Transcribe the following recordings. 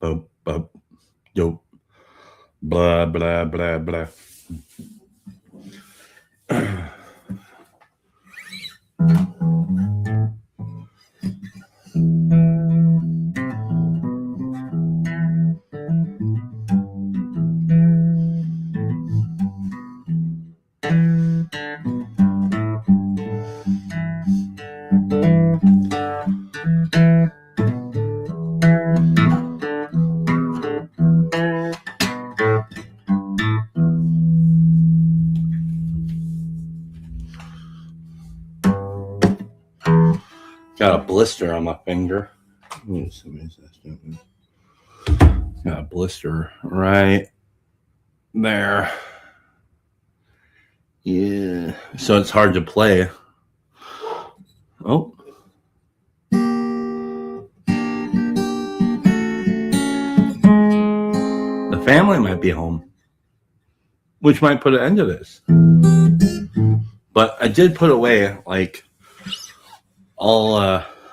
Bub, bub, yo, blah, blah, blah, blah. Got a blister on my finger. Got a blister right there. Yeah. So it's hard to play. Oh. The family might be home, which might put an end to this. But I did put away like all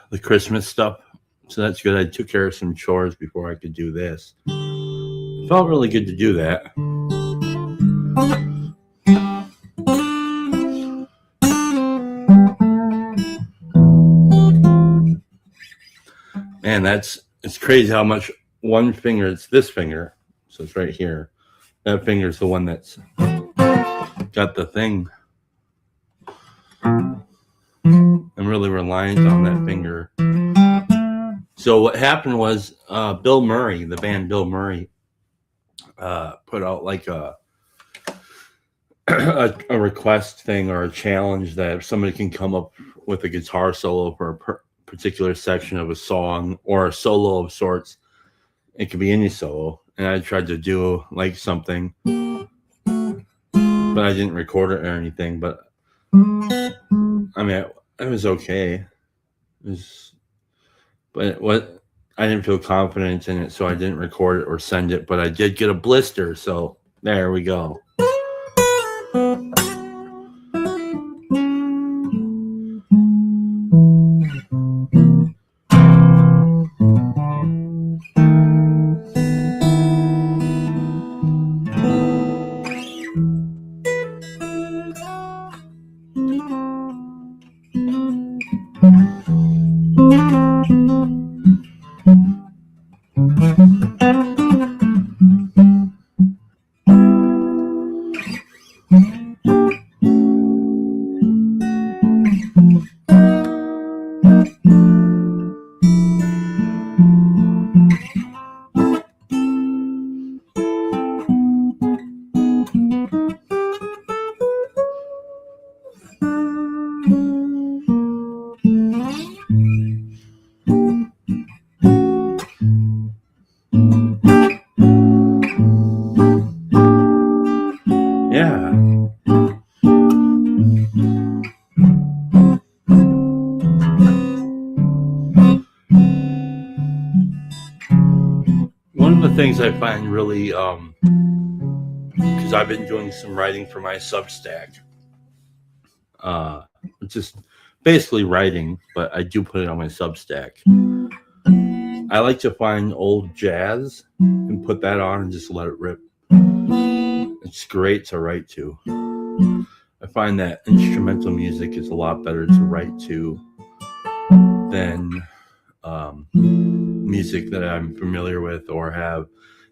the Christmas stuff, so that's good. I took care of some chores before I could do this. It felt really good to do that. Man, it's crazy how much one finger, it's this finger, so it's right here. That finger is the one that's got the thing. I'm really reliant on that finger. So what happened was Bill Murray, the band Bill Murray, put out like a request thing or a challenge that if somebody can come up with a guitar solo for a particular section of a song or a solo of sorts, it could be any solo. And I tried to do like something, but I didn't record it or anything. But I mean, it was okay. But I didn't feel confident in it, so I didn't record it or send it. But I did get a blister, so there we go. Yeah. One of the things I find really, because I've been doing some writing for my Substack, just basically writing, but I do put it on my Substack. I like to find old jazz and put that on and just let it rip. It's great to write to. I find that instrumental music is a lot better to write to than music that I'm familiar with or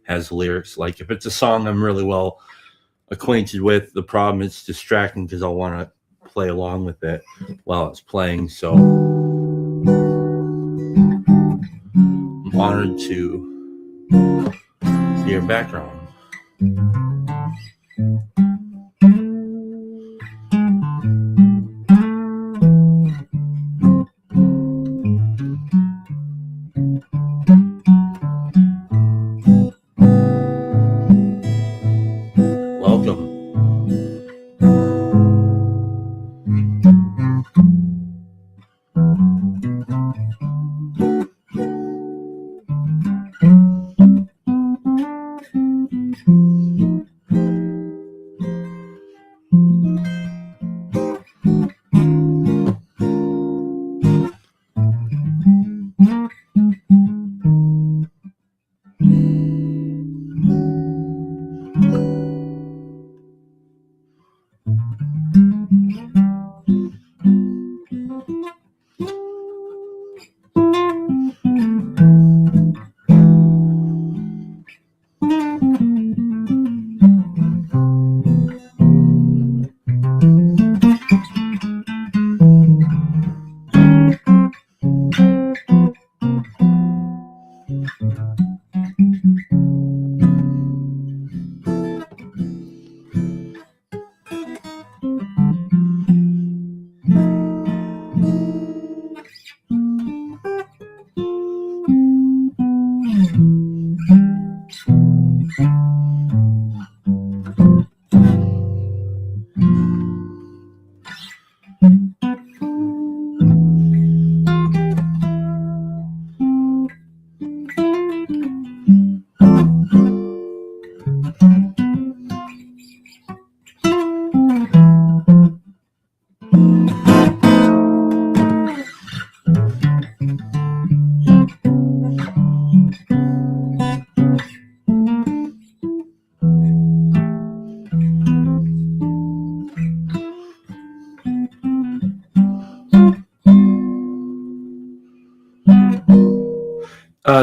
has lyrics. Like if it's a song I'm really well acquainted with, the problem is distracting because I'll want to play along with it while it's playing. So I'm honored to be your background. Welcome.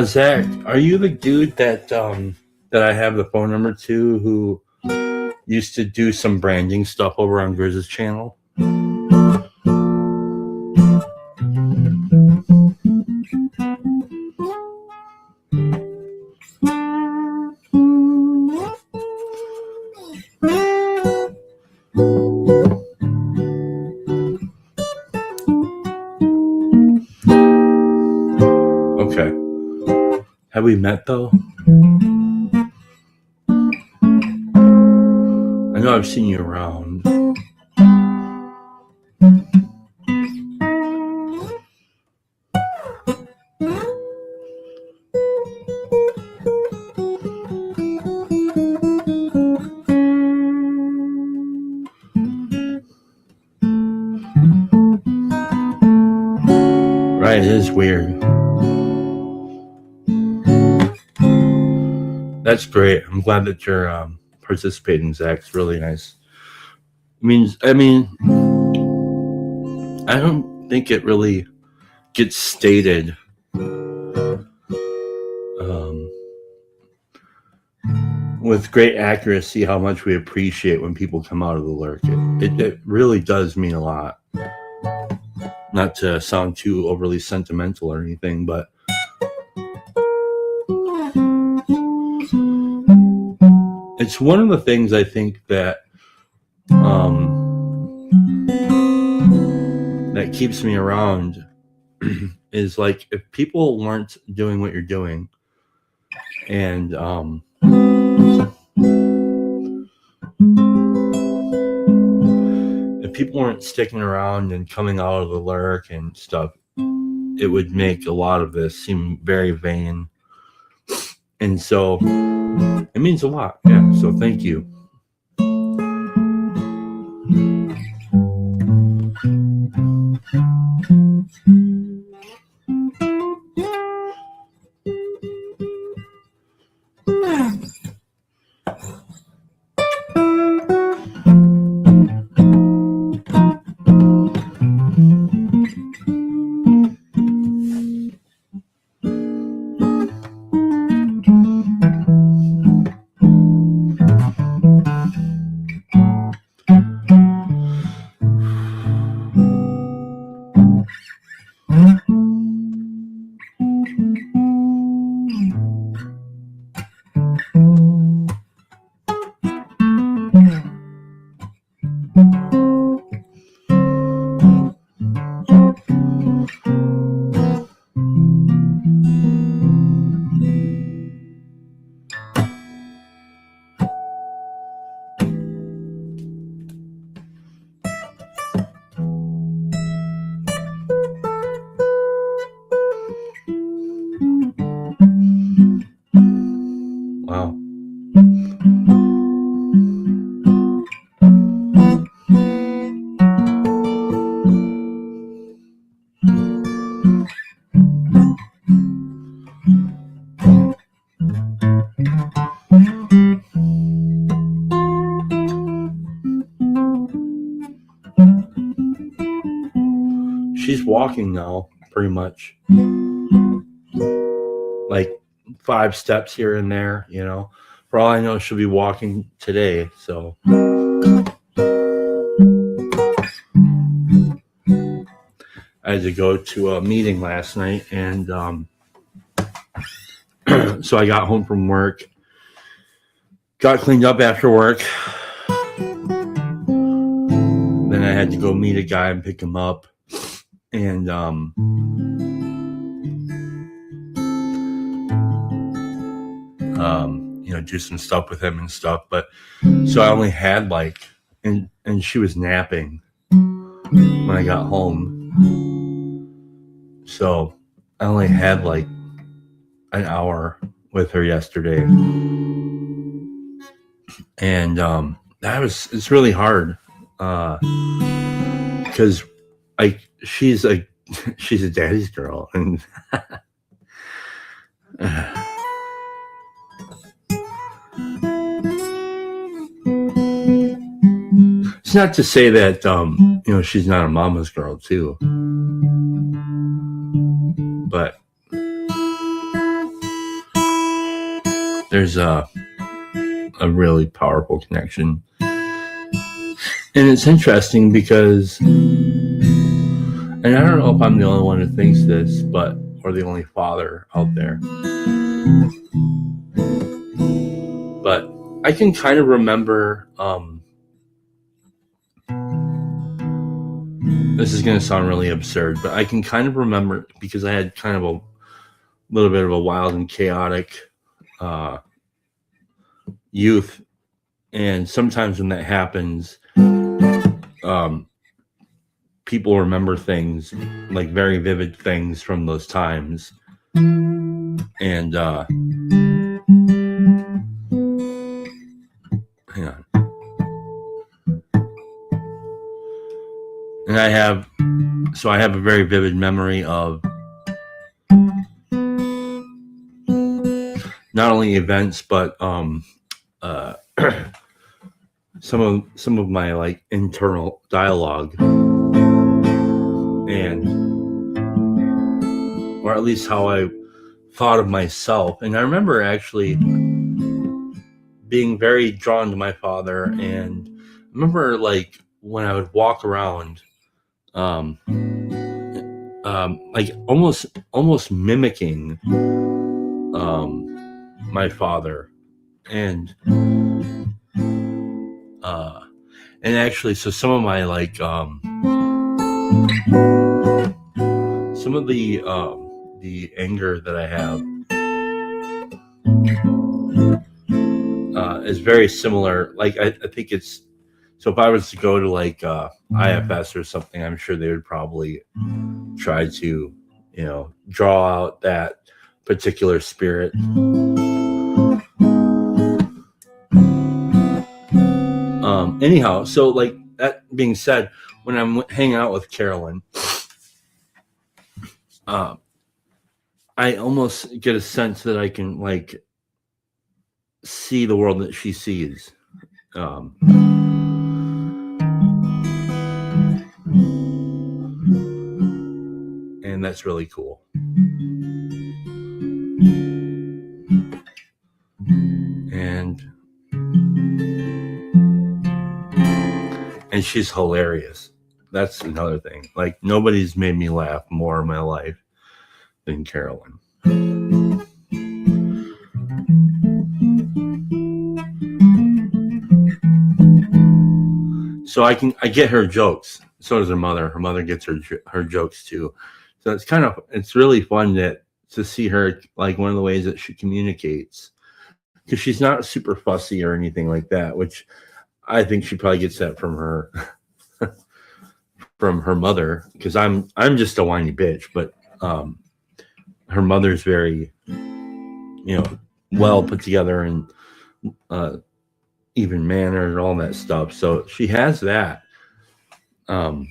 Zach, are you the dude that I have the phone number to who used to do some branding stuff over on Grizz's channel? Okay. Have we met though? I know I've seen you around. Right, it is weird. That's great. I'm glad that you're participating, Zach. It's really nice. I mean, I don't think it really gets stated with great accuracy how much we appreciate when people come out of the lurk. It really does mean a lot. Not to sound too overly sentimental or anything, but it's one of the things I think that that keeps me around is like if people weren't doing what you're doing and if people weren't sticking around and coming out of the lurk and stuff, it would make a lot of this seem very vain. And so it means a lot. Yeah. So thank you. Wow. She's walking now, pretty much. Like 5 steps here and there, you know. For all I know, she'll be walking today. So I had to go to a meeting last night, and so I got home from work, got cleaned up after work. Then I had to go meet a guy and pick him up, and you know, do some stuff with him and stuff. But so I only had like, and she was napping when I got home. So I only had like an hour with her yesterday. And it's really hard. Because she's a daddy's girl, and it's not to say that you know, she's not a mama's girl too, but there's a really powerful connection. And it's interesting because, and I don't know if I'm the only one who thinks this, or the only father out there, but I can kind of remember, this is going to sound really absurd, but I can kind of remember, because I had kind of a little bit of a wild and chaotic youth, and sometimes when that happens, people remember things, like very vivid things from those times, and hang on, and I have a very vivid memory of not only events, but some of my like internal dialogue, and or at least how I thought of myself. And I remember actually being very drawn to my father, and I remember like when I would walk around, like almost mimicking my father, and actually, so some of my like some of the anger that I have is very similar. Like I think it's, so if I was to go to like IFS or something, I'm sure they would probably try to, draw out that particular spirit. Anyhow, so like that being said, when I'm hanging out with Carolyn, I almost get a sense that I can like see the world that she sees. And that's really cool. And she's hilarious. That's another thing. Like, nobody's made me laugh more in my life than Carolyn. So I get her jokes. So does her mother. Her mother gets her jokes too. So it's really fun to see her, like, one of the ways that she communicates, because she's not super fussy or anything like that, which I think she probably gets that from her from her mother, because I'm just a whiny bitch, but her mother's very well put together and even mannered and all that stuff. So she has that. So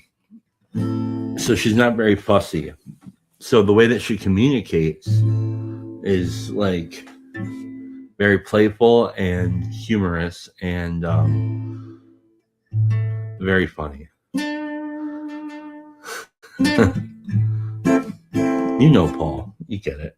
she's not very fussy. So the way that she communicates is like very playful and humorous and very funny. Paul, you get it.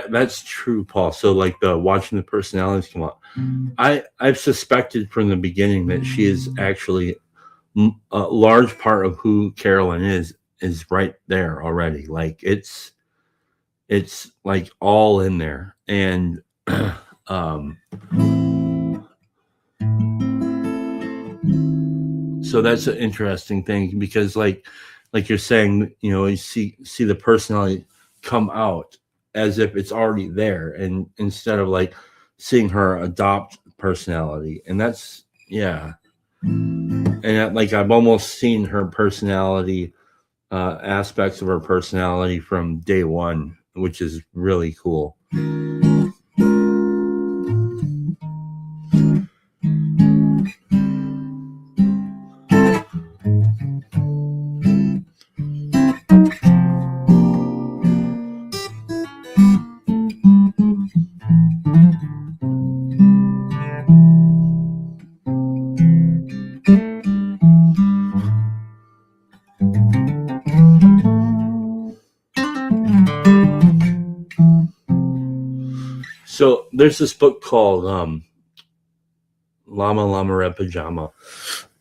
That's true, Paul. So like watching the personalities come up, I've suspected from the beginning that she is actually a large part of who Carolyn is right there already. Like it's like all in there. And so that's an interesting thing, because like you're saying, you see the personality come out as if it's already there, and instead of like seeing her adopt personality. And that's, yeah. And like I've almost seen her personality, aspects of her personality from day one, which is really cool. So there's this book called Llama Llama Red Pajama,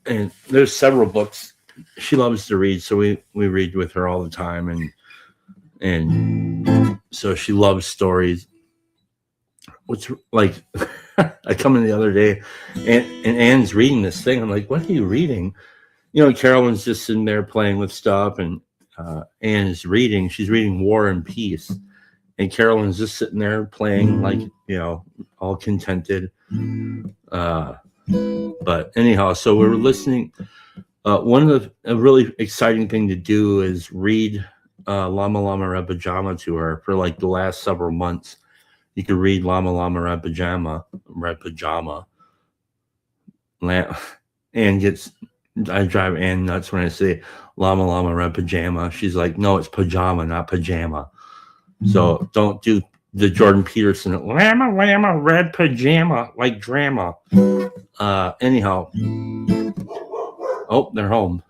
and there's several books she loves to read. So we read with her all the time, and so she loves stories. What's like, I come in the other day, and Anne's reading this thing. I'm like, what are you reading? You know, Carolyn's just sitting there playing with stuff, and Anne is reading. She's reading War and Peace, and Carolyn's just sitting there playing, like, you know, all contented. But anyhow, so we were listening. One of a really exciting thing to do is read Llama Llama Red Pajama to her for like the last several months. You could read Llama Llama Red Pajama. And gets, I drive Ann nuts when I say Llama Llama Red Pajama. She's like, no, it's pajama, not pajama. So don't do the Jordan Peterson Llama Llama Red Pajama like drama. Anyhow, oh, they're home.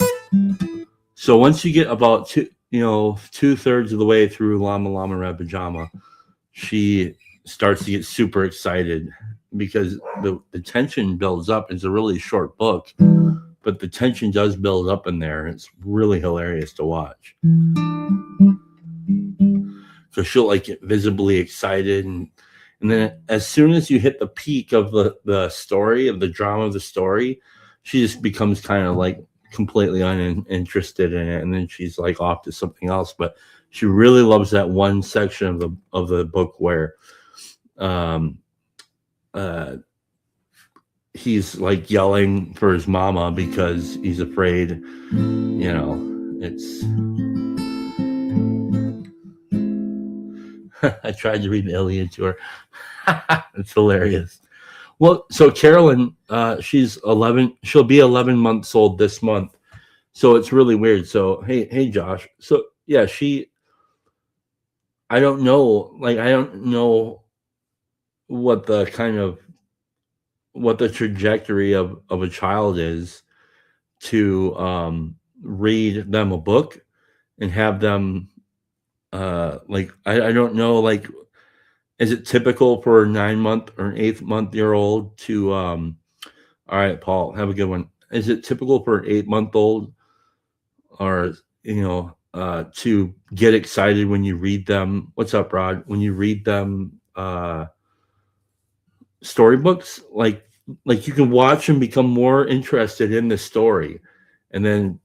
So once you get about 2/3 of the way through Llama Llama Red Pajama, she starts to get super excited because the tension builds up. It's a really short book, but the tension does build up in there. It's really hilarious to watch. So she'll like get visibly excited, and then as soon as you hit the peak of the story, of the drama of the story, she just becomes kind of like completely uninterested in it, and then she's like off to something else. But she really loves that one section of the book where he's like yelling for his mama because he's afraid, you know, it's I tried to read the Iliad to her. It's hilarious. Well, so Carolyn, she's 11. She'll be 11 months old this month. So it's really weird. So, hey, Josh. So yeah, I don't know what the trajectory of a child is to read them a book and have them like, I don't know, like, is it typical for a 9-month or an 8-month-year-old to all right, Paul, have a good one. Is it typical for an 8-month-old or to get excited when you read them? What's up, Rod? When you read them storybooks, like you can watch and become more interested in the story, and then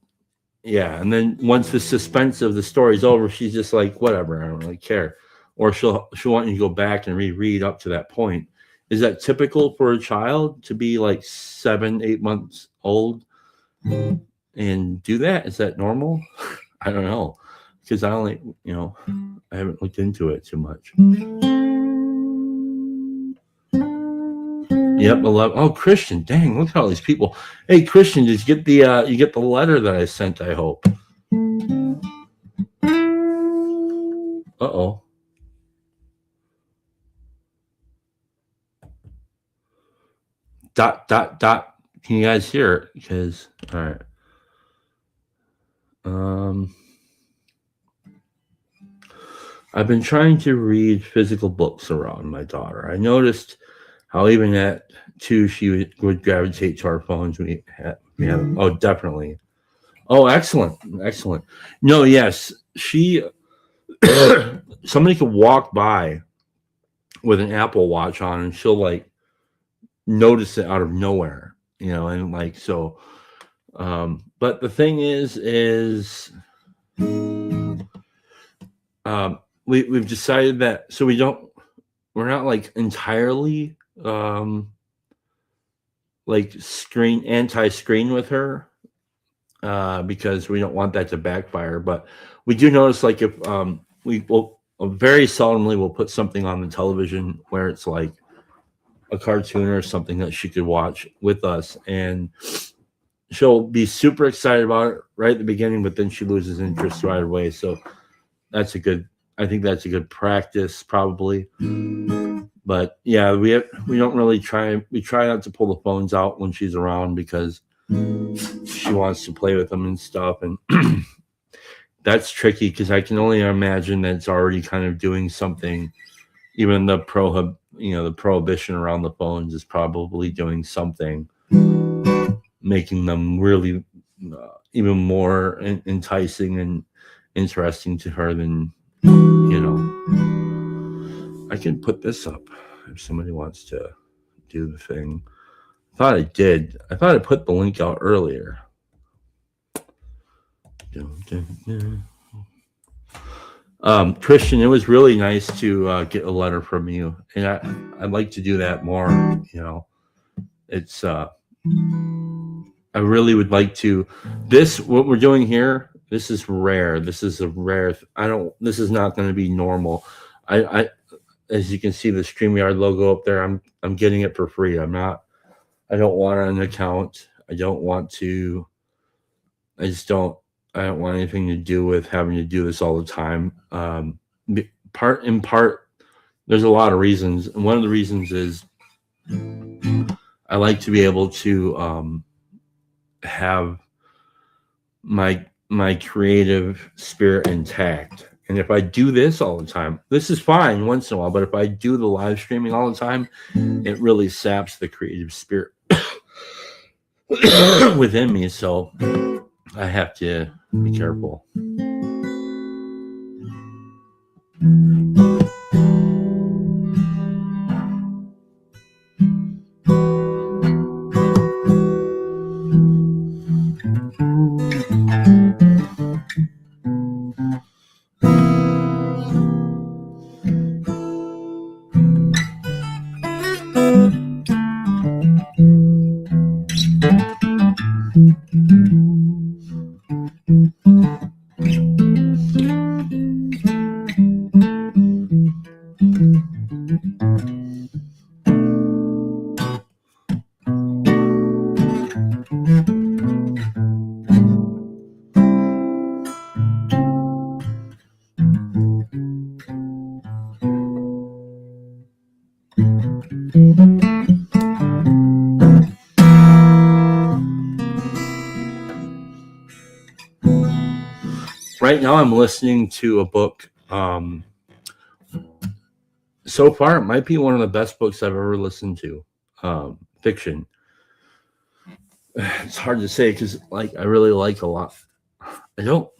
once the suspense of the story is over, she's just like, whatever, I don't really care. Or she'll want you to go back and reread up to that point. Is that typical for a child to be like 7-8 months old and do that? Is that normal? I don't know, because I haven't looked into it too much. Yep, 11. Oh, Christian, dang, look at all these people. Hey, Christian, did you get the letter that I sent? I hope. Uh-oh. Dot. Can you guys hear it? Because all right. I've been trying to read physical books around my daughter. I noticed how even at 2 she would gravitate to our phones. We have, oh, definitely. Oh, excellent. No, yes, she. Somebody could walk by with an Apple Watch on, and she'll like notice it out of nowhere, and like so. But the thing is we've decided that, so we're not like entirely like anti-screen with her, because we don't want that to backfire. But we do notice, like, if we will very seldomly we'll put something on the television where it's like a cartoon or something that she could watch with us, and she'll be super excited about it right at the beginning, but then she loses interest right away. So I think that's a good practice, probably. But yeah, we don't really try not to pull the phones out when she's around, because she wants to play with them and stuff. And that's tricky because I can only imagine that it's already kind of doing something. Even the prohibition around the phones is probably doing something, making them really even more enticing and interesting to her than I can put this up if somebody wants to do the thing. I thought I did. I thought I put the link out earlier. Christian, it was really nice to get a letter from you, and I'd like to do that more. It's I really would like to. What we're doing here. This is rare. This is a rare. I don't. This is not going to be normal. I as you can see the StreamYard logo up there. I'm getting it for free. I'm not. I don't want an account. I don't want to. I just don't. I don't want anything to do with having to do this all the time. In part, there's a lot of reasons, and one of the reasons is I like to be able to have my creative spirit intact. And if I do this all the time, this is fine once in a while, but if I do the live streaming all the time, it really saps the creative spirit within me. So I have to be careful. Right now, I'm listening to a book. So far, it might be one of the best books I've ever listened to. Fiction. It's hard to say because, I really like a lot. I don't.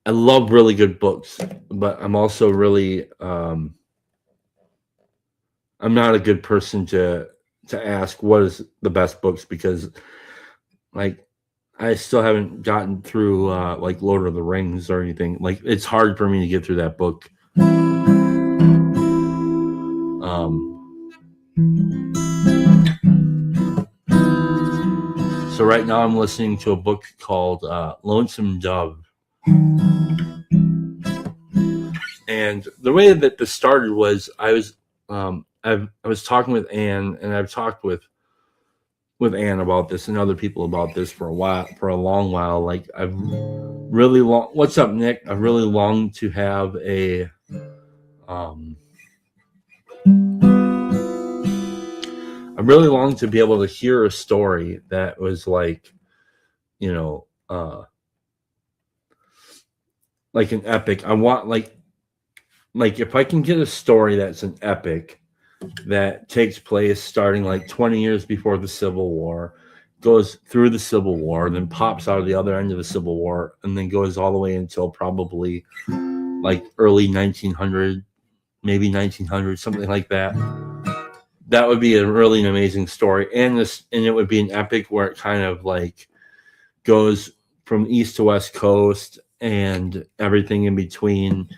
I love really good books, but I'm also really. I'm not a good person to ask what is the best books because, I still haven't gotten through Lord of the Rings or anything. It's hard for me to get through that book. So right now I'm listening to a book called Lonesome Dove. And the way that this started was I was talking with Anne, and I've talked with Anne about this and other people about this for a long while. I've really long. What's up, Nick? I've really longed to have a. I really longed to be able to hear a story that was like an epic. I want if I can get a story that's an epic that takes place starting 20 years before the Civil War, goes through the Civil War, then pops out of the other end of the Civil War, and then goes all the way until probably early 1900, maybe 1900, something like that. That would be a really amazing story, and it would be an epic where it kind of goes from east to west coast and everything in between,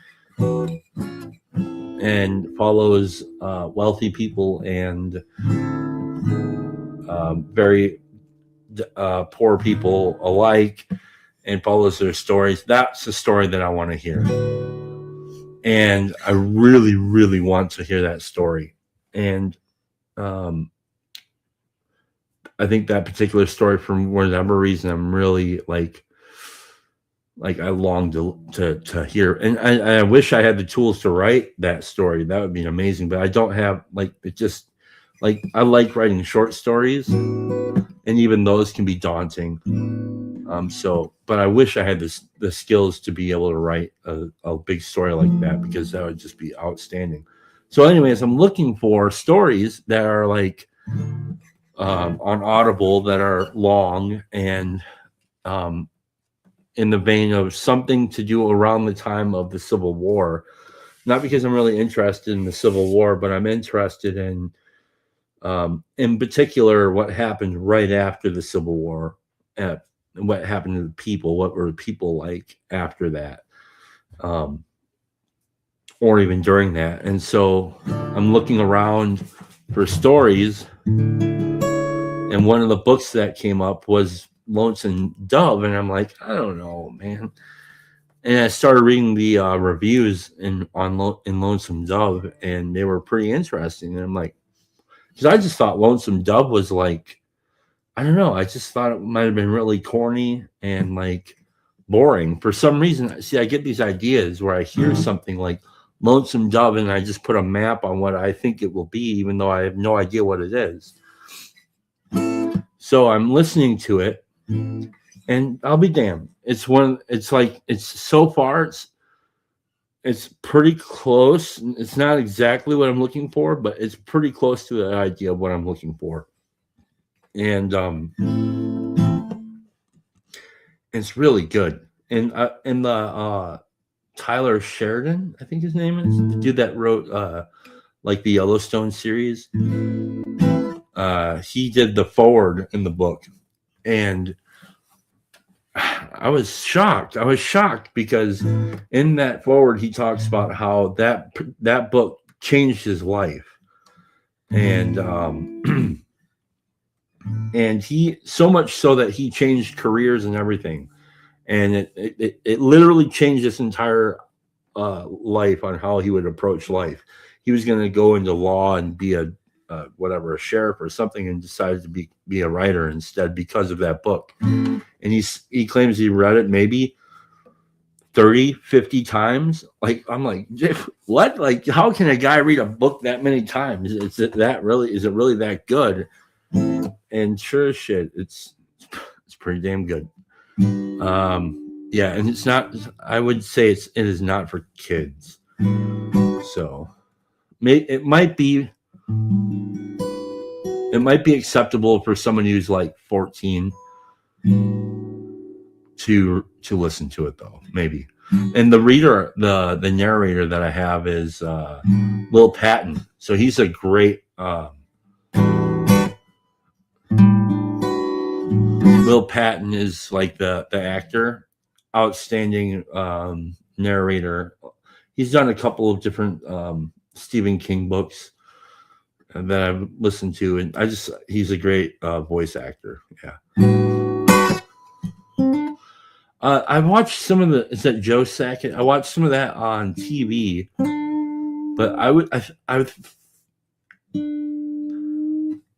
and follows wealthy people and very poor people alike, and follows their stories. That's the story that I want to hear, and I really, really want to hear that story. And I think that particular story, for whatever reason, I'm really I long to hear, and I wish I had the tools to write that story. That would be amazing, but I don't have it. Just I like writing short stories, and even those can be daunting. But I wish I had the skills to be able to write a big story like that, because that would just be outstanding. So, anyways, I'm looking for stories that are like on Audible, that are long and um, in the vein of something to do around the time of the Civil War. Not because I'm really interested in the Civil War, but I'm interested in particular, what happened right after the Civil War, uh, what happened to the people, what were the people like after that, um, or even during that. And so I'm looking around for stories, and one of the books that came up was Lonesome Dove, and I'm like, I don't know, man. And I started reading the reviews in Lonesome Dove, and they were pretty interesting. And I'm like, because I just thought Lonesome Dove was like, I don't know, I just thought it might have been really corny and like boring for some reason. See, I get these ideas where I hear something like Lonesome Dove, and I just put a map on what I think it will be, even though I have no idea what it is. So I'm listening to it, and I'll be damned. It's so far, it's pretty close. It's not exactly what I'm looking for, but it's pretty close to the idea of what I'm looking for. And it's really good. And the Tyler Sheridan, I think his name is, the dude that wrote like the Yellowstone series. He did the foreword in the book, and I was shocked. I was shocked because in that foreword he talks about how that book changed his life, and and he, so much so that he changed careers and everything, and it literally changed his entire life on how he would approach life. He was going to go into law and be a sheriff or something, and decided to be a writer instead because of that book. And he claims he read it maybe 30, 50 times. Like, I'm like, what? Like, how can a guy read a book that many times? Is it really that good? And sure as shit, it's pretty damn good. Yeah, and it's not, I would say it is not for kids. So it might be acceptable for someone who's like 14 to listen to it, though, maybe. And the narrator that I have is Will Patton. So he's a great Will Patton is like the actor, outstanding narrator. He's done a couple of different Stephen King books that I've listened to, and he's a great voice actor. Yeah. I watched some of is that Joe Sackett? I watched some of that on TV, but I would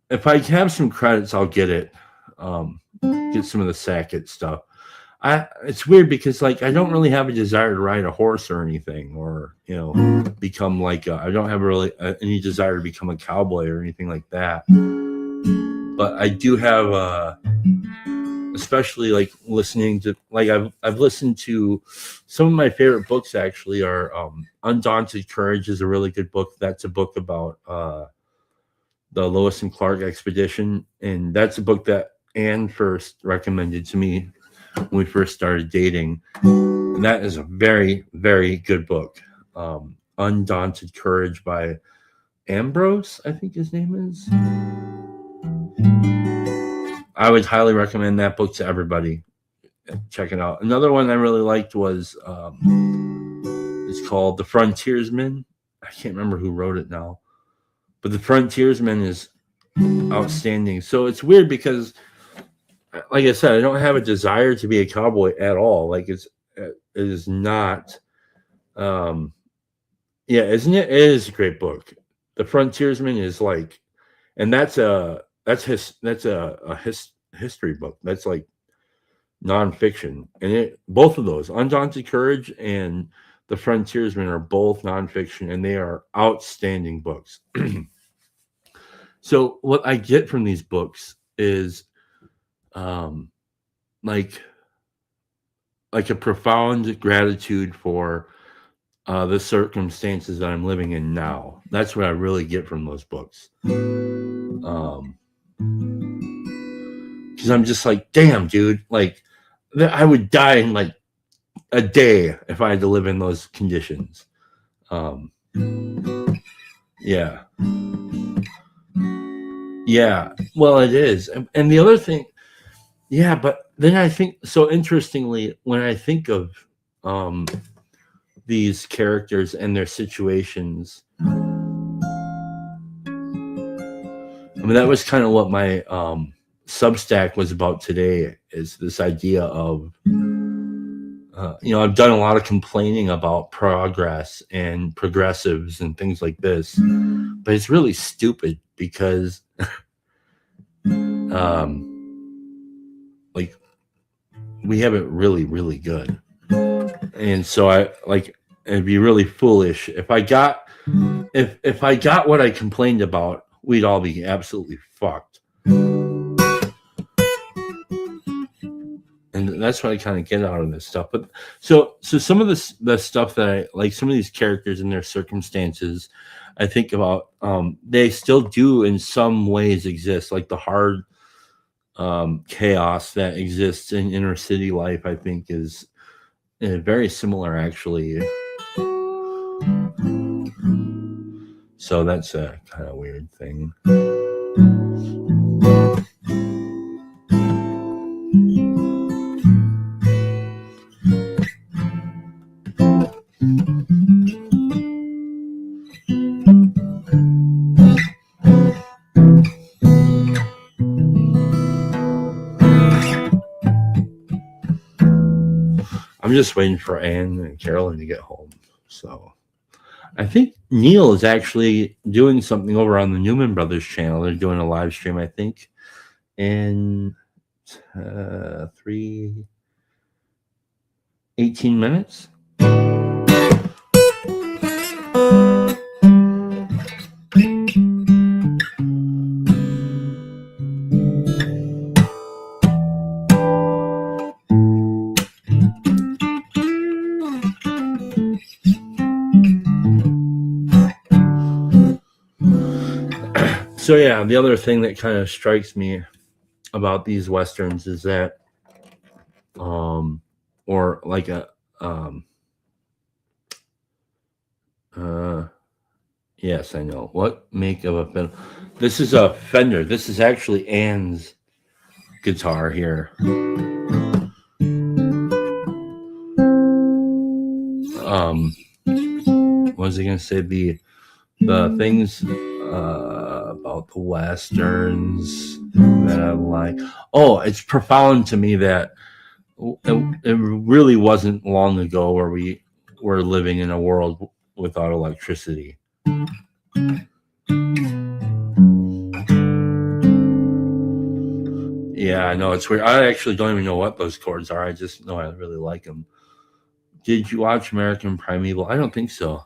if I have some credits, I'll get it. Get some of the Sackett stuff. It's weird because like I don't really have a desire to ride a horse or anything, or become like I don't have really any desire to become a cowboy or anything like that. But I do have especially like listening to, like, I've listened to some of my favorite books actually are Undaunted Courage is a really good book. That's a book about the Lewis and Clark expedition, and that's a book that Anne first recommended to me when we first started dating. And that is a very, very good book. Undaunted Courage by Ambrose, I think his name is. I would highly recommend that book to everybody. Check it out. Another one I really liked was it's called The Frontiersman. I can't remember who wrote it now, but The Frontiersman is outstanding. So it's weird because, like I said, I don't have a desire to be a cowboy at all. Like it is not. Yeah, isn't it? It is a great book. The Frontiersman is like, and that's a history book. That's like nonfiction, and both of those, Undaunted Courage and The Frontiersman, are both nonfiction, and they are outstanding books. So what I get from these books is like like a profound gratitude for the circumstances that I'm living in now. That's what I really get from those books. Because I'm just like, damn, dude, like I would die in like a day if I had to live in those conditions. Yeah. Yeah. Well, it is. And the other thing, yeah, but then I think, so interestingly, when I think of um, these characters and their situations, I mean, that was kind of what my Substack was about today, is this idea of, I've done a lot of complaining about progress and progressives and things like this, but it's really stupid because, like, we have it really, really good. And so it'd be really foolish if I got what I complained about, we'd all be absolutely fucked. And that's what I kind of get out of this stuff. But so some of the stuff that I like, some of these characters and their circumstances, I think about, they still do in some ways exist, like the hard chaos that exists in inner city life, I think is very similar, actually. So that's a kind of weird thing. I'm just waiting for Anne and Carolyn to get home. So I think Neil is actually doing something over on the Newman Brothers channel. They're doing a live stream, I think, in 18 minutes. So yeah, the other thing that kind of strikes me about these westerns is that, or like a, yes, I know. What make of a Fender? This is a Fender. This is actually Anne's guitar here. What was I gonna say? The things about the westerns that I like. Oh, it's profound to me that it really wasn't long ago where we were living in a world without electricity. Yeah, I know, it's weird. I actually don't even know what those chords are. I just know I really like them. Did you watch American Primeval? I don't think so.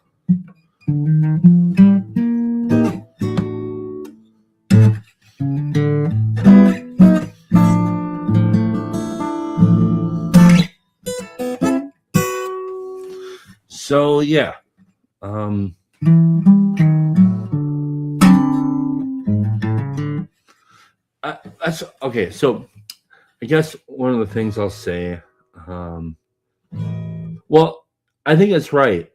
So yeah, that's okay. So I guess one of the things I'll say, well, I think that's right.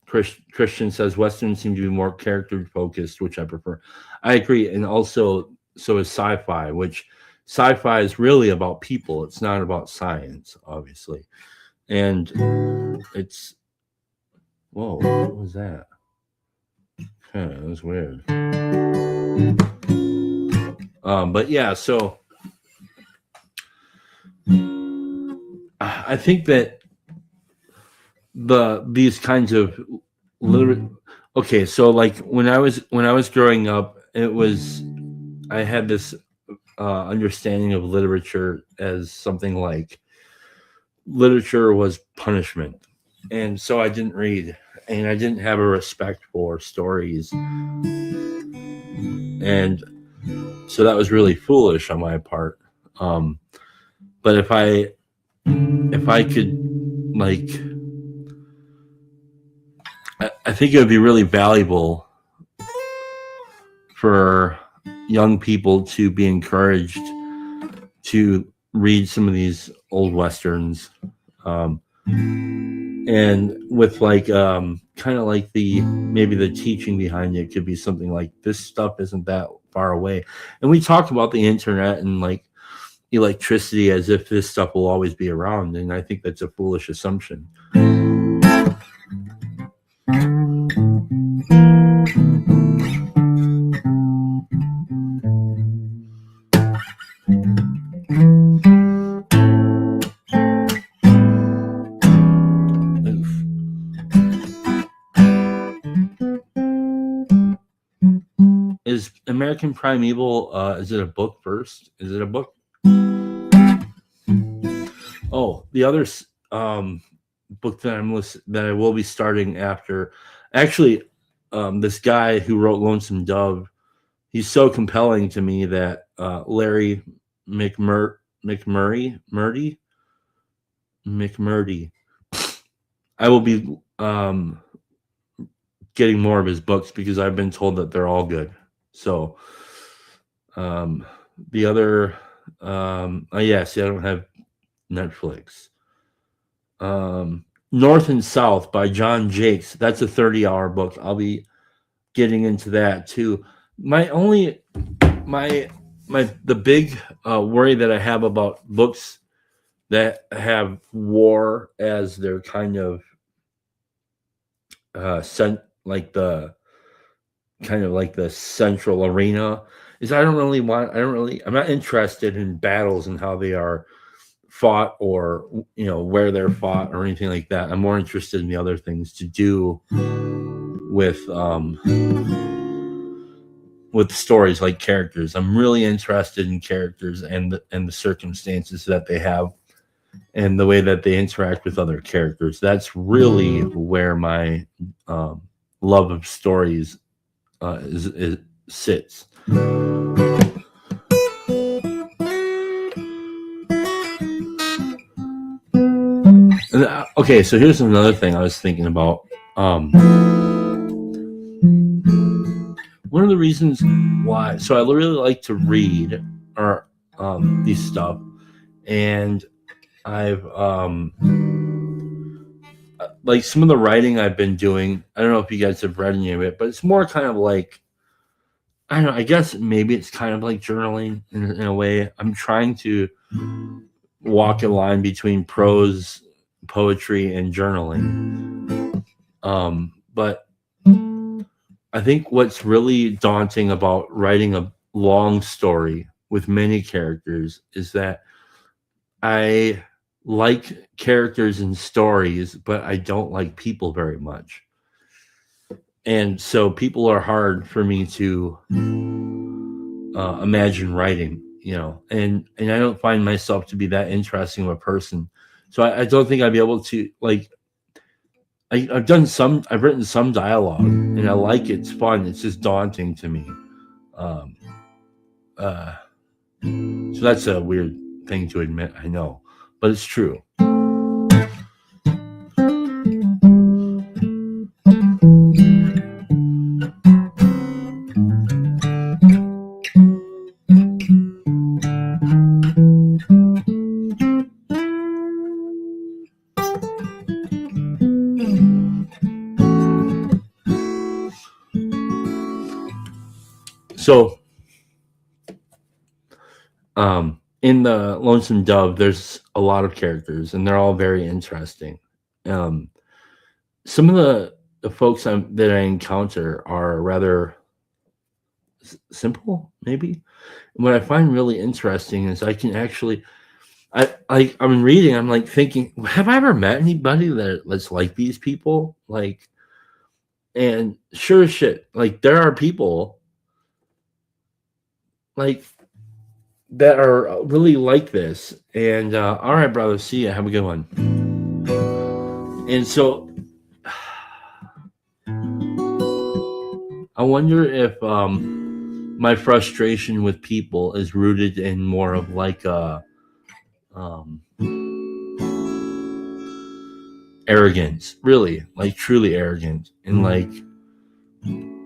Christian says Westerns seem to be more character focused, which I prefer. I agree, and also so is sci-fi, which sci-fi is really about people. It's not about science, obviously, and it's. Whoa, what was that? That was weird. But yeah, so I think that these kinds of okay, so like when I was growing up, I had this understanding of literature as something like literature was punishment, and so I didn't read, and I didn't have a respect for stories, and so that was really foolish on my part. But if I if I could, like, I think it would be really valuable for young people to be encouraged to read some of these old westerns, um, and with like kind of like the maybe the teaching behind it could be something like this stuff isn't that far away. And we talked about the internet and like electricity as if this stuff will always be around, and I think that's a foolish assumption. Is American Primeval, is it a book first? Is it a book? Oh, the other book that that I will be starting after, actually, this guy who wrote Lonesome Dove, he's so compelling to me that Larry McMurdy, I will be getting more of his books because I've been told that they're all good. So, um, the other, oh yeah, see, I don't have Netflix. North and South by John Jakes. That's a 30-hour book. I'll be getting into that too. My only, my, the big worry that I have about books that have war as their kind of like the kind of like the central arena is I'm not interested in battles and how they are fought or where they're fought or anything like that. I'm more interested in the other things to do with stories, like characters. I'm really interested in characters and the circumstances that they have and the way that they interact with other characters. That's really where my love of stories is sits. Okay, so here's another thing I was thinking about. One of the reasons why, so I really like to read or these stuff, and I've like some of the writing I've been doing. I don't know if you guys have read any of it, but it's more kind of like, I don't know. I guess maybe it's kind of like journaling in a way. I'm trying to walk a line between prose, poetry, and journaling. But I think what's really daunting about writing a long story with many characters is that I like characters and stories, but I don't like people very much. And so people are hard for me to imagine writing, and I don't find myself to be that interesting of a person. So I don't think I'd be able to, like, I've written some dialogue and I like it. It's fun. It's just daunting to me. Um, uh, so that's a weird thing to admit, I know, but it's true. So, in the Lonesome Dove, there's a lot of characters, and they're all very interesting. Um, some of the folks that I encounter are rather simple, maybe. And what I find really interesting is I can actually, I'm reading, I'm like thinking, have I ever met anybody that's like these people? Like, and sure as shit, like there are people like that are really like this. And all right, brother, see ya. Have a good one. And so I wonder if my frustration with people is rooted in more of like a arrogance, really, like truly arrogant, and like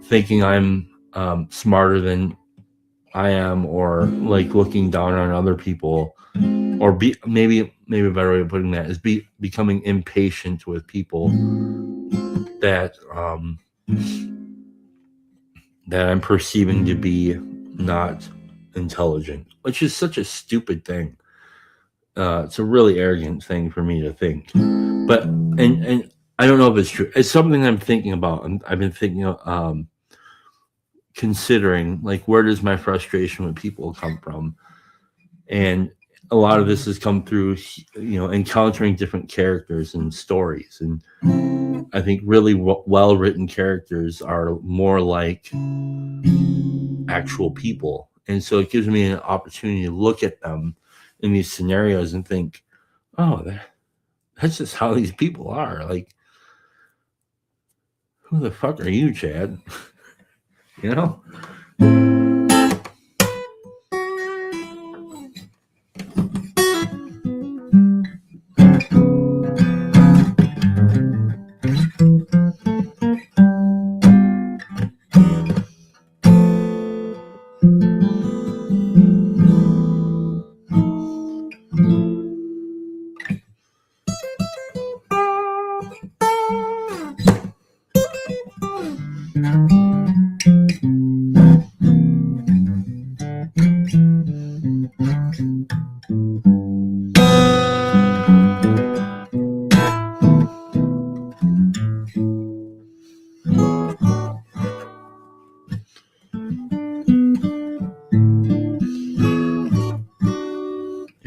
thinking I'm smarter than I am, or like looking down on other people, or maybe a better way of putting that is becoming impatient with people that that I'm perceiving to be not intelligent, which is such a stupid thing. It's a really arrogant thing for me to think, but and I don't know if it's true. It's something I'm thinking about, and I've been thinking considering, like, where does my frustration with people come from? And a lot of this has come through, encountering different characters and stories. And I think really well written characters are more like actual people. And so it gives me an opportunity to look at them in these scenarios and think, oh, that's just how these people are. Like, who the fuck are you, Chad? you know?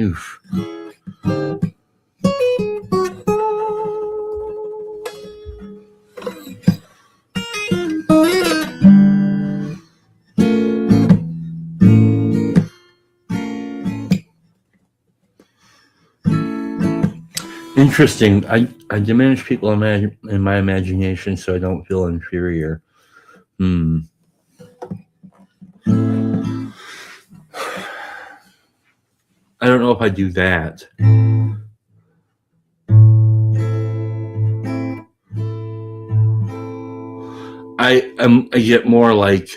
Oof. Interesting. I diminish people in my imagination so I don't feel inferior. Hmm. I don't know if I do that. I get more like,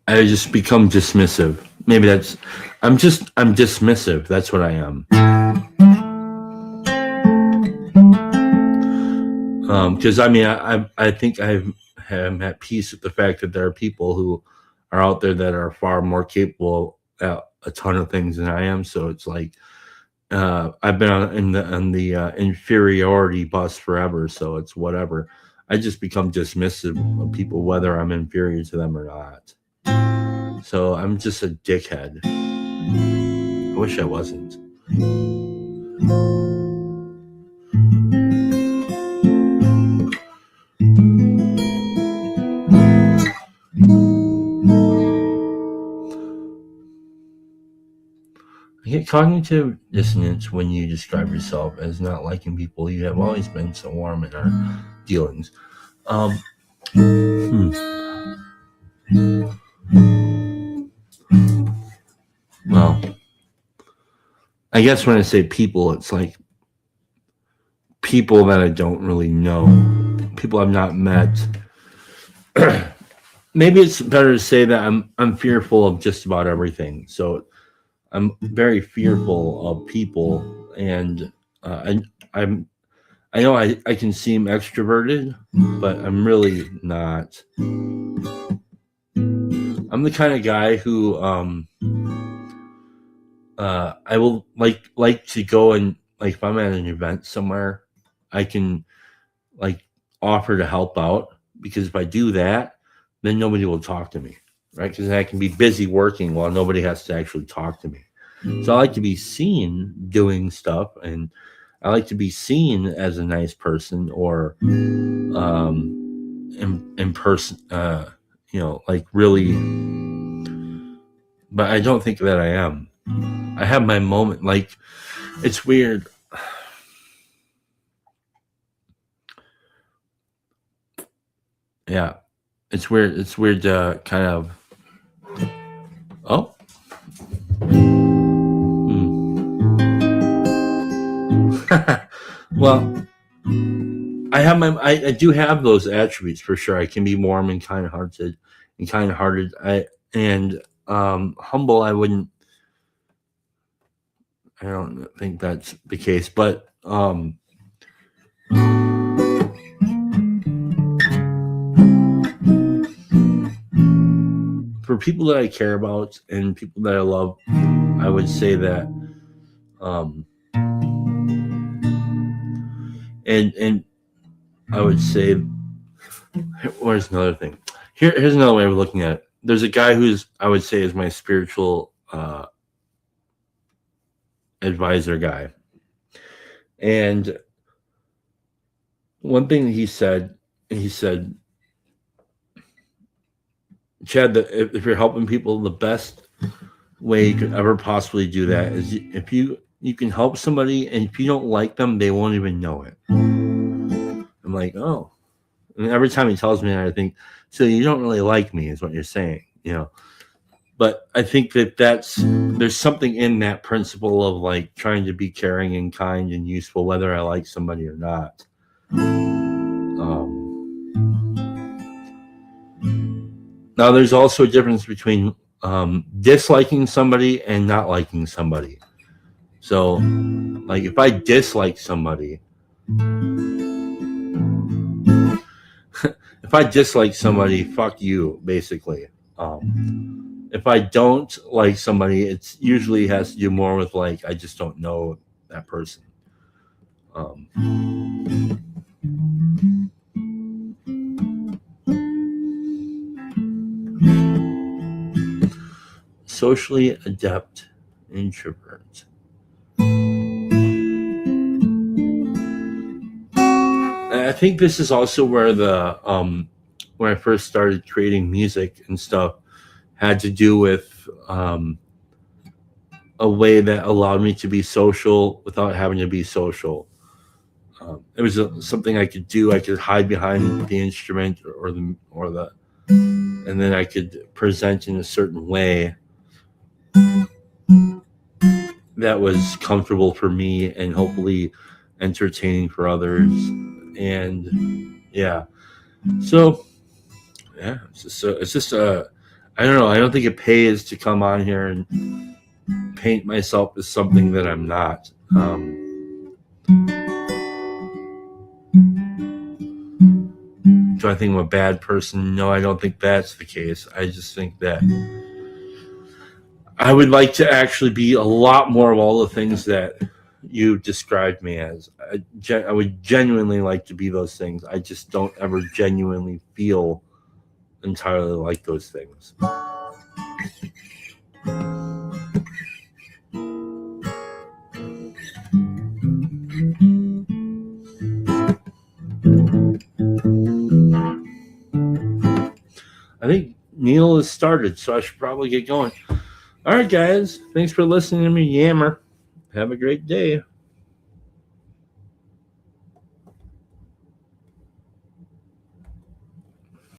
I just become dismissive. Maybe I'm dismissive. That's what I am. Because I mean, I think am at peace with the fact that there are people who are out there that are far more capable at a ton of things than I am. So it's like, I've been on the inferiority bus forever. So it's whatever. I just become dismissive of people, whether I'm inferior to them or not. So I'm just a dickhead. I wish I wasn't. I get cognitive dissonance when you describe yourself as not liking people. You have always been so warm in our dealings. Well, I guess when I say people, it's like people that I don't really know, people I've not met. Maybe it's better to say that I'm fearful of just about everything. So I'm very fearful of people, and I'm I know I can seem extroverted, but I'm really not. I'm the kind of guy who I will like to go and, like, if I'm at an event somewhere, I can, like, offer to help out, because if I do that, then nobody will talk to me, right? Because I can be busy working while nobody has to actually talk to me. So I like to be seen doing stuff, and I like to be seen as a nice person, or in person, like, really. But I don't think that I am. I have my moment. Like, it's weird. Yeah. it's weird. It's weird to kind of. Oh. Well, I do have those attributes for sure. I can be warm and kind hearted. And humble. I don't think that's the case, but for people that I care about and people that I love, I would say that um, and I would say where's another thing. Here's another way of looking at it. There's a guy who's I would say is my spiritual advisor guy, and one thing he said, Chad, that if you're helping people, the best way you could ever possibly do that is if you can help somebody, and if you don't like them, they won't even know it. I'm like, oh, and every time he tells me that, I think, so you don't really like me, is what you're saying, you know. But I think there's something in that principle of like trying to be caring and kind and useful, whether I like somebody or not. Now, there's also a difference between disliking somebody and not liking somebody. So, like, if I dislike somebody, fuck you, basically. If I don't like somebody, it's usually has to do more with like I just don't know that person. Um, Socially adept introvert. And I think this is also where the when I first started creating music and stuff had to do with a way that allowed me to be social without having to be social. It was something I could do. I could hide behind the instrument and then I could present in a certain way that was comfortable for me and hopefully entertaining for others. And yeah, so yeah, it's just I don't know. I don't think it pays to come on here and paint myself as something that I'm not. Do I think I'm a bad person? No, I don't think that's the case. I just think that I would like to actually be a lot more of all the things that you described me as. I would genuinely like to be those things. I just don't ever genuinely feel entirely like those things. I think Neil has started, so I should probably get going. All right, guys. Thanks for listening to me yammer. Have a great day.